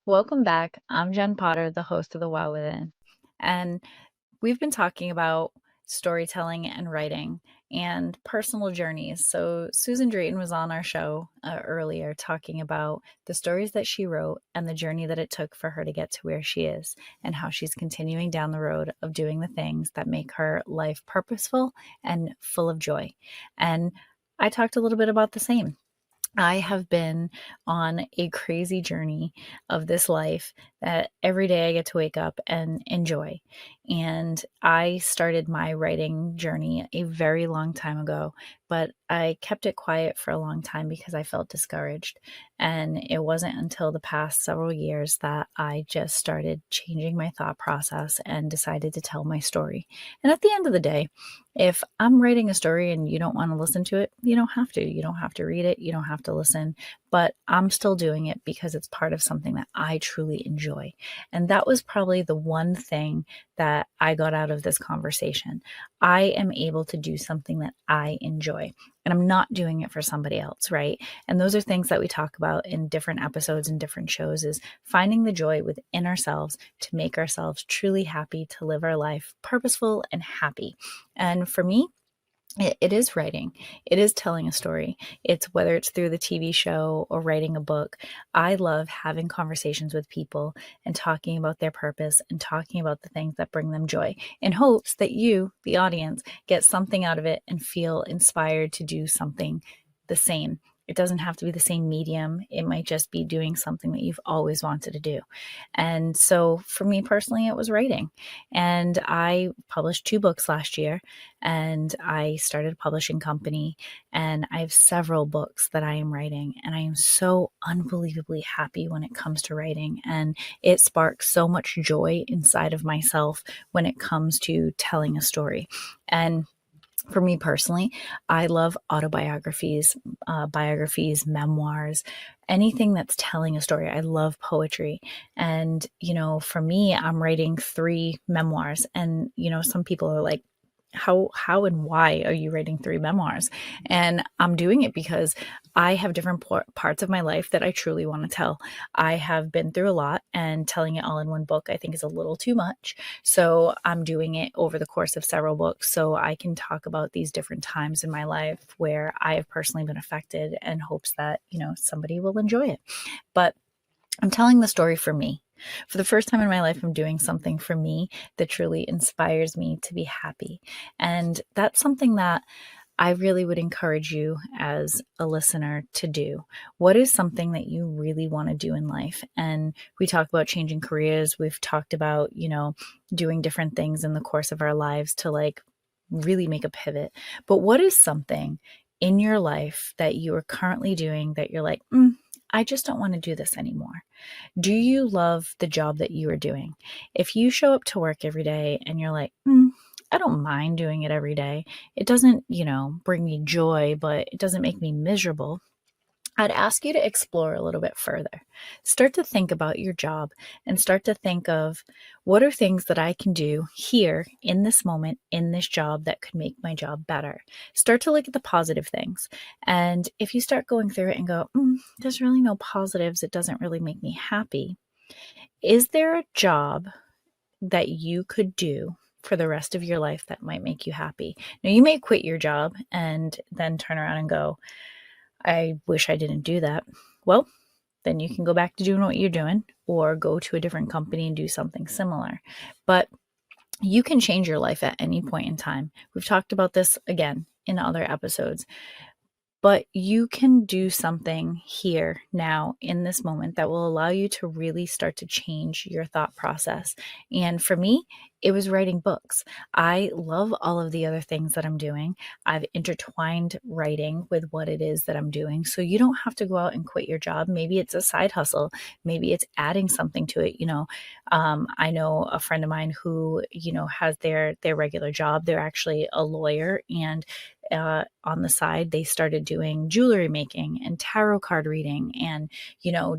Welcome back. I'm Jen Potter, the host of The Wow Within. And we've been talking about storytelling and writing and personal journeys. So, Susan Drayton was on our show earlier talking about the stories that she wrote and the journey that it took for her to get to where she is, and how she's continuing down the road of doing the things that make her life purposeful and full of joy. And I talked a little bit about the same. I have been on a crazy journey of this life that every day I get to wake up and enjoy. And I started my writing journey a very long time ago, but I kept it quiet for a long time because I felt discouraged. And it wasn't until the past several years that I just started changing my thought process and decided to tell my story. And at the end of the day, if I'm writing a story and you don't want to listen to it, you don't have to. You don't have to read it. You don't have to listen. But I'm still doing it because it's part of something that I truly enjoy. And that was probably the one thing that I got out of this conversation. I am able to do something that I enjoy. And I'm not doing it for somebody else, right? And those are things that we talk about in different episodes and different shows, is finding the joy within ourselves to make ourselves truly happy, to live our life purposeful and happy. And for me, it is writing. It is telling a story. It's whether it's through the TV show or writing a book. I love having conversations with people and talking about their purpose and talking about the things that bring them joy, in hopes that you, the audience, get something out of it and feel inspired to do something the same. It doesn't have to be the same medium. It might just be doing something that you've always wanted to do. And so for me personally, it was writing. And I published 2 books last year, and I started a publishing company, and I have several books that I am writing, and I am so unbelievably happy when it comes to writing, and it sparks so much joy inside of myself when it comes to telling a story. And for me personally, I love autobiographies, biographies, memoirs, anything that's telling a story. I love poetry. And, for me, I'm writing 3 memoirs. And, some people are like, how and why are you writing 3 memoirs? And I'm doing it because I have different parts of my life that I truly want to tell. I have been through a lot, and telling it all in one book I think is a little too much. So I'm doing it over the course of several books so I can talk about these different times in my life where I have personally been affected, and hopes that, somebody will enjoy it. But I'm telling the story for me. For the first time in my life, I'm doing something for me that truly inspires me to be happy. And that's something that I really would encourage you as a listener to do. What is something that you really want to do in life? And we talk about changing careers. We've talked about, doing different things in the course of our lives to really make a pivot. But what is something in your life that you are currently doing that you're like, I just don't want to do this anymore? Do you love the job that you are doing? If you show up to work every day and you're like, I don't mind doing it every day. It doesn't, bring me joy, but it doesn't make me miserable. I'd ask you to explore a little bit further. Start to think about your job and start to think of, what are things that I can do here in this moment in this job that could make my job better. Start to look at the positive things. And if you start going through it and go, there's really no positives, it doesn't really make me happy. Is there a job that you could do for the rest of your life that might make you happy? Now, you may quit your job and then turn around and go, I wish I didn't do that. Well, then you can go back to doing what you're doing, or go to a different company and do something similar. But you can change your life at any point in time. We've talked about this again in other episodes. But you can do something here now in this moment that will allow you to really start to change your thought process. And for me, it was writing books. I love all of the other things that I'm doing. I've intertwined writing with what it is that I'm doing. So you don't have to go out and quit your job. Maybe it's a side hustle. Maybe it's adding something to it. I know a friend of mine who, has their regular job. They're actually a lawyer, and on the side, they started doing jewelry making and tarot card reading, and,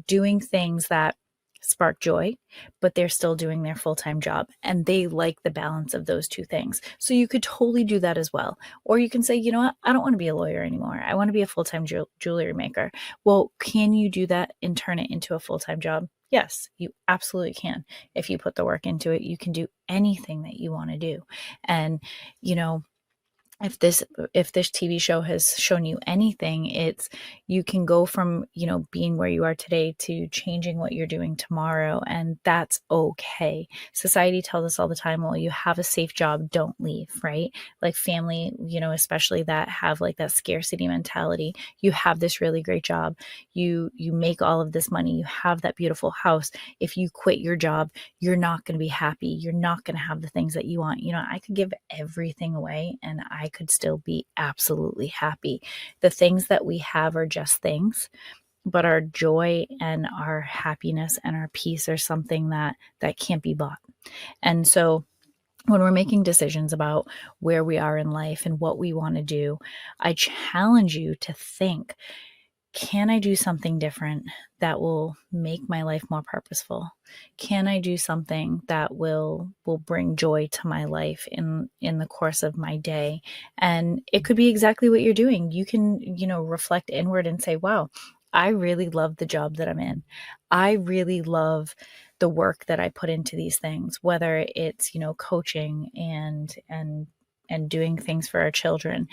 doing things that spark joy, but they're still doing their full-time job and they like the balance of those two things. So you could totally do that as well. Or you can say, you know what, I don't want to be a lawyer anymore. I want to be a full-time jewelry maker. Well, can you do that and turn it into a full-time job? Yes, you absolutely can. If you put the work into it, you can do anything that you want to do. And, you know, if this TV show has shown you anything, it's you can go from, being where you are today to changing what you're doing tomorrow, and that's okay. Society tells us all the time, well, you have a safe job, don't leave, right? Like family, especially that have like that scarcity mentality. You have this really great job. You make all of this money, you have that beautiful house. If you quit your job, you're not going to be happy. You're not going to have the things that you want. I could give everything away and I could still be absolutely happy. The things that we have are just things, but our joy and our happiness and our peace are something that can't be bought. And so when we're making decisions about where we are in life and what we want to do, I challenge you to think, can I do something different that will make my life more purposeful? Can I do something that will bring joy to my life in the course of my day? And it could be exactly what you're doing. You can, reflect inward and say, wow, I really love the job that I'm in. I really love the work that I put into these things, whether it's, coaching and doing things for our children.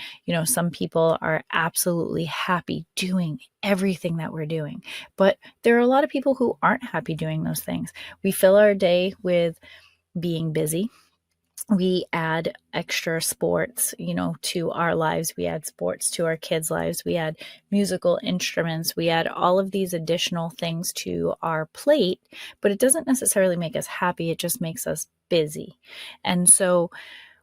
Some people are absolutely happy doing everything that we're doing, but there are a lot of people who aren't happy doing those things. We fill our day with being busy. We add extra sports, to our lives. We add sports to our kids' lives. We add musical instruments. We add all of these additional things to our plate, but it doesn't necessarily make us happy. It just makes us busy. And so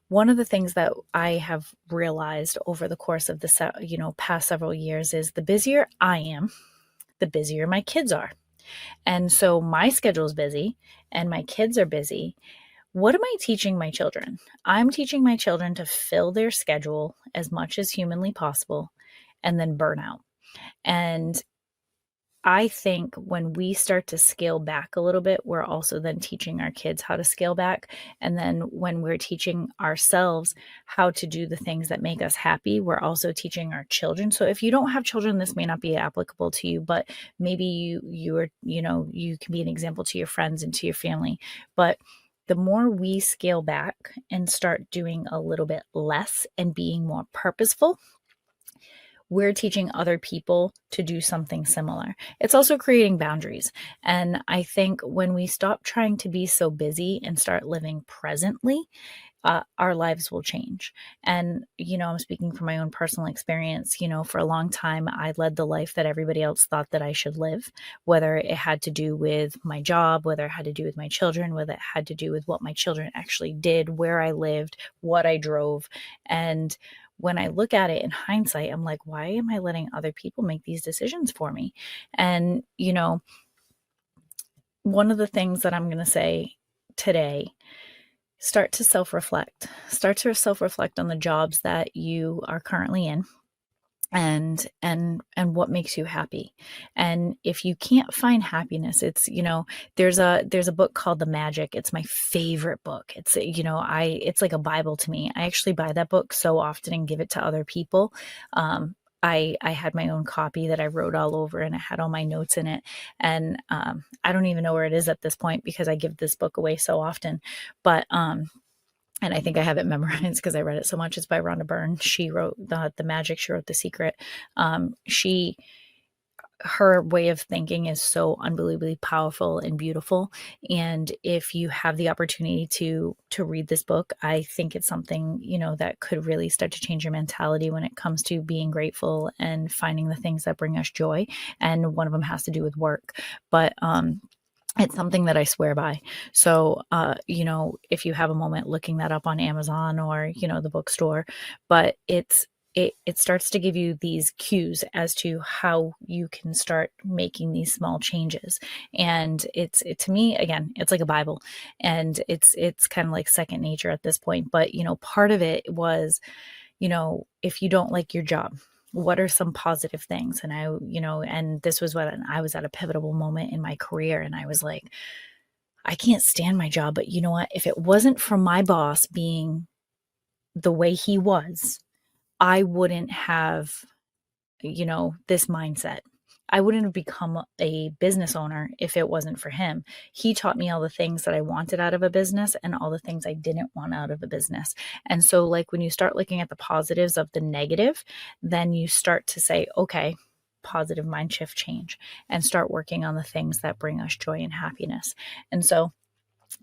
one of the things that I have realized over the course of the past several years is the busier I am, the busier my kids are. And so my schedule is busy and my kids are busy. What am I teaching my children? I'm teaching my children to fill their schedule as much as humanly possible and then burn out. And I think when we start to scale back a little bit, we're also then teaching our kids how to scale back. And then when we're teaching ourselves how to do the things that make us happy, we're also teaching our children. So if you don't have children, this may not be applicable to you, but maybe you can be an example to your friends and to your family. But the more we scale back and start doing a little bit less and being more purposeful, we're teaching other people to do something similar. It's also creating boundaries. And I think when we stop trying to be so busy and start living presently, our lives will change. And, I'm speaking from my own personal experience. For a long time, I led the life that everybody else thought that I should live, whether it had to do with my job, whether it had to do with my children, whether it had to do with what my children actually did, where I lived, what I drove. And when I look at it in hindsight, I'm like, why am I letting other people make these decisions for me? And, one of the things that I'm going to say today, start to self-reflect. Start to self-reflect on the jobs that you are currently in and what makes you happy. And if you can't find happiness, it's, there's a book called The Magic. It's my favorite book. It's, it's like a Bible to me. I actually buy that book so often and give it to other people. I had my own copy that I wrote all over and it had all my notes in it. And I don't even know where it is at this point because I give this book away so often. But and I think I have it memorized because I read it so much. It's by Rhonda Byrne. She wrote the Magic. She wrote The Secret. Her way of thinking is so unbelievably powerful and beautiful. And if you have the opportunity to read this book, I think it's something, that could really start to change your mentality when it comes to being grateful and finding the things that bring us joy. And one of them has to do with work. But it's something that I swear by. So, if you have a moment, looking that up on Amazon or, the bookstore, but it starts to give you these cues as to how you can start making these small changes. And to me, again, it's like a Bible, and it's kind of like second nature at this point. But, part of it was, if you don't like your job, what are some positive things? And and this was when I was at a pivotal moment in my career, and I was like, I can't stand my job, but you know what? If it wasn't for my boss being the way he was, I wouldn't have, this mindset. I wouldn't have become a business owner if it wasn't for him. He taught me all the things that I wanted out of a business and all the things I didn't want out of a business. And so, like, when you start looking at the positives of the negative, then you start to say, okay, positive mind shift change, and start working on the things that bring us joy and happiness. And so,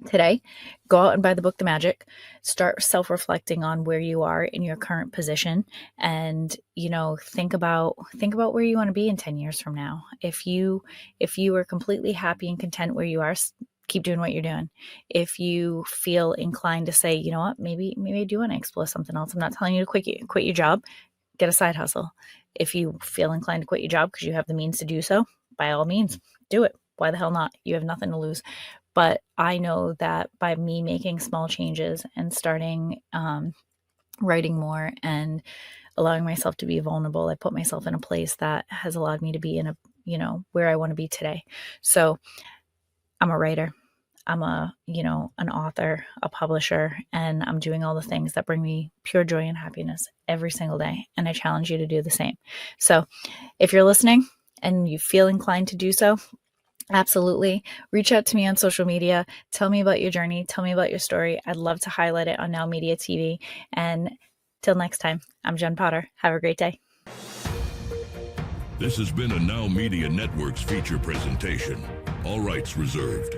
today, go out and buy the book, The Magic. Start self-reflecting on where you are in your current position, and think about where you want to be in 10 years from now. If you are completely happy and content where you are, keep doing what you're doing. If you feel inclined to say, you know what, maybe I do want to explore something else. I'm not telling you to quit your job. Get a side hustle. If you feel inclined to quit your job because you have the means to do so, by all means, do it. Why the hell not? You have nothing to lose. But I know that by me making small changes and starting writing more and allowing myself to be vulnerable, I put myself in a place that has allowed me to be in where I want to be today. So I'm a writer. I'm an author, a publisher, and I'm doing all the things that bring me pure joy and happiness every single day. And I challenge you to do the same. So if you're listening and you feel inclined to do so, absolutely. Reach out to me on social media. Tell me about your journey. Tell me about your story. I'd love to highlight it on Now Media TV. And till next time, I'm Jen Potter. Have a great day. This has been a Now Media Networks feature presentation. All rights reserved.